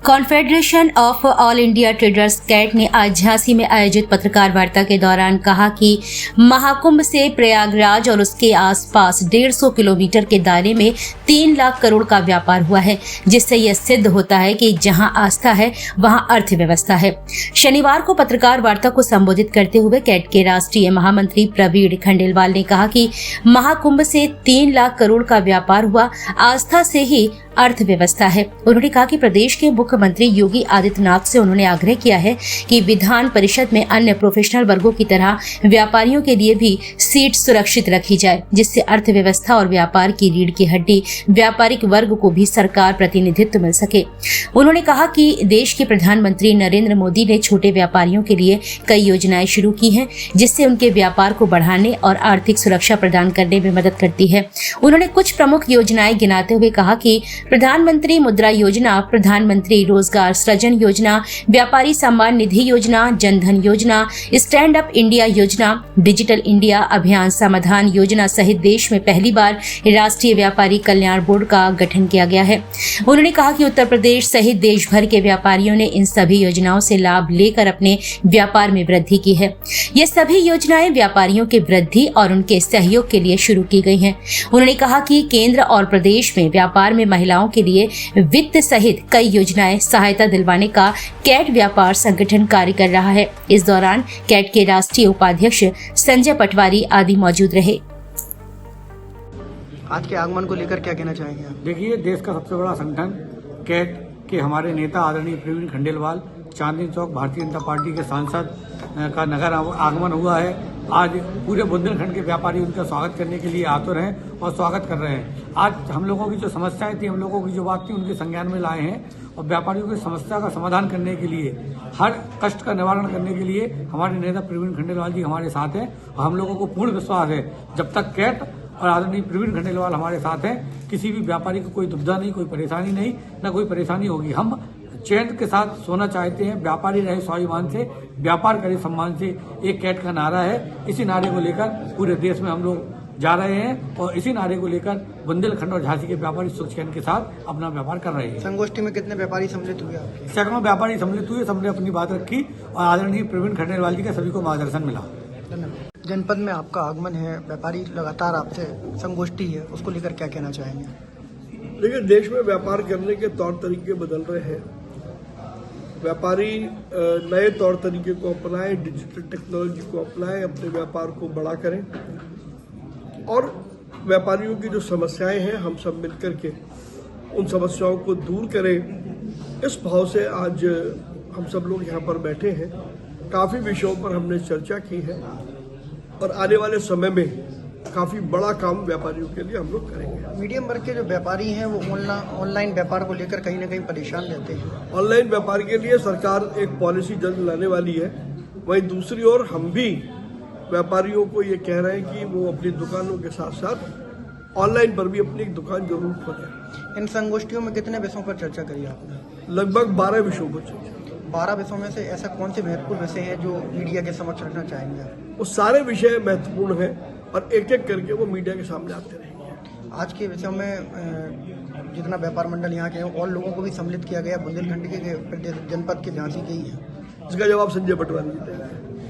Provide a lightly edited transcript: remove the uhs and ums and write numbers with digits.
Confederation of all India traders CAIT ने आज झांसी में आयोजित पत्रकार वार्ता के दौरान कहा कि महाकुंभ से प्रयागराज और उसके आसपास 150 किलोमीटर के दायरे में 3 लाख करोड़ का व्यापार हुआ है, जिससे यह सिद्ध होता है कि जहां आस्था है वहां अर्थव्यवस्था है। शनिवार को पत्रकार वार्ता को संबोधित करते हुए कैट के राष्ट्रीय महामंत्री प्रवीण खंडेलवाल ने कहा कि महाकुंभ से 3 लाख करोड़ का व्यापार हुआ, आस्था से ही अर्थव्यवस्था है। उन्होंने कहा कि प्रदेश के मुख्यमंत्री योगी आदित्यनाथ से उन्होंने आग्रह किया है कि विधान परिषद में अन्य प्रोफेशनल वर्गों की तरह व्यापारियों के लिए भी सीट सुरक्षित रखी जाए, जिससे अर्थव्यवस्था और व्यापार की रीढ़ की हड्डी व्यापारिक वर्ग को भी सरकार प्रतिनिधित्व मिल सके। उन्होंने कहा कि देश के प्रधानमंत्री नरेंद्र मोदी ने छोटे व्यापारियों के लिए कई योजनाएं शुरू की हैं, जिससे उनके व्यापार को बढ़ाने और आर्थिक सुरक्षा प्रदान करने में मदद करती है। उन्होंने कुछ प्रमुख योजनाएं गिनाते हुए कहा कि प्रधानमंत्री मुद्रा योजना, प्रधानमंत्री रोजगार सृजन योजना, व्यापारी सम्मान निधि योजना, जनधन योजना, स्टैंड अप इंडिया योजना, डिजिटल इंडिया अभियान समाधान योजना सहित देश में पहली बार राष्ट्रीय व्यापारी कल्याण बोर्ड का गठन किया गया है। उन्होंने कहा कि उत्तर प्रदेश सहित देश भर के व्यापारियों ने इन सभी योजनाओं से लाभ लेकर अपने व्यापार में वृद्धि की है। ये सभी योजनाएं व्यापारियों के वृद्धि और उनके सहयोग के लिए शुरू की गई हैं। उन्होंने कहा कि केंद्र और प्रदेश में व्यापार में महिलाओं के लिए वित्त सहित कई योजनाएं सहायता दिलवाने का कैट व्यापार संगठन कार्य कर रहा है। इस दौरान कैट के राष्ट्रीय उपाध्यक्ष संजय पटवारी आदि मौजूद रहे। आज के आगमन को लेकर क्या कहना चाहेंगे आप? देखिए, देश का सबसे बड़ा संगठन कैट के हमारे नेता आदरणीय प्रवीण खंडेलवाल, चांदनी चौक भारतीय जनता पार्टी के सांसद का नगर आगमन हुआ है। आज पूरे बुंदेलखंड के व्यापारी उनका स्वागत करने के लिए आतुर हैं और स्वागत कर रहे हैं। आज हम लोगों की जो समस्याएं थी, हम लोगों की जो बात थी, उनके संज्ञान में लाए हैं और व्यापारियों की समस्या का समाधान करने के लिए, हर कष्ट का निवारण करने के लिए हमारे नेता प्रवीण खंडेलवाल जी हमारे साथ हैं और हम लोगों को पूर्ण विश्वास है जब तक कैट और आदरणीय प्रवीण खंडेलवाल हमारे साथ हैं, किसी भी व्यापारी को कोई दुविधा नहीं, कोई परेशानी नहीं, न कोई परेशानी होगी। हम चैन के साथ सोना चाहते हैं, व्यापारी रहे स्वाभिमान से, व्यापार करे सम्मान से, एक कैट का नारा है। इसी नारे को लेकर पूरे देश में हम लोग जा रहे हैं और इसी नारे को लेकर बुंदेलखंड और झांसी के व्यापारी सुख चैन के साथ अपना व्यापार कर रहे हैं। संगोष्ठी में कितने व्यापारी सम्मिलित हुए? सैकड़ों व्यापारी सम्मिलित हुए, सबने अपनी बात रखी और आदरणीय प्रवीण खंडेलवाल जी का सभी को मार्गदर्शन मिला। धन्यवाद। जनपद में आपका आगमन है, व्यापारी लगातार आपसे संगोष्ठी है, उसको लेकर क्या कहना चाहेंगे? देखिए, देश में व्यापार करने के तौर तरीके बदल रहे हैं। व्यापारी नए तौर तरीके को अपनाएं, डिजिटल टेक्नोलॉजी को अपनाएं, अपने व्यापार को बड़ा करें और व्यापारियों की जो समस्याएं हैं हम सब मिलकर के उन समस्याओं को दूर करें। इस भाव से आज हम सब लोग यहाँ पर बैठे हैं। काफ़ी विषयों पर हमने चर्चा की है और आने वाले समय में काफ़ी बड़ा काम व्यापारियों के लिए हम लोग करेंगे। मीडियम वर्ग के जो व्यापारी हैं वो ऑनलाइन व्यापार को लेकर कहीं ना कहीं परेशान रहते हैं। ऑनलाइन व्यापार के लिए सरकार एक पॉलिसी जल्द लाने वाली है। वहीं दूसरी ओर हम भी व्यापारियों को ये कह रहे हैं कि वो अपनी दुकानों के साथ साथ ऑनलाइन पर भी अपनी एक दुकान जरूर खोलें। इन संगोष्ठियों में कितने विषयों पर चर्चा करी आपने? लगभग 12 विषयों पर चर्चा। 12 विषयों में से ऐसा कौन से महत्वपूर्ण विषय हैं जो मीडिया के समक्ष रखना चाहेंगे? वो सारे विषय महत्वपूर्ण हैं और एक एक करके वो मीडिया के सामने आते रहेंगे। आज के विषयों में जितना व्यापार मंडल यहाँ के हैं और लोगों को भी सम्मिलित किया गया, बुंदेलखंड के जनपद के झांसी के ही है। इसका जवाब संजय पटवारी देते हैं।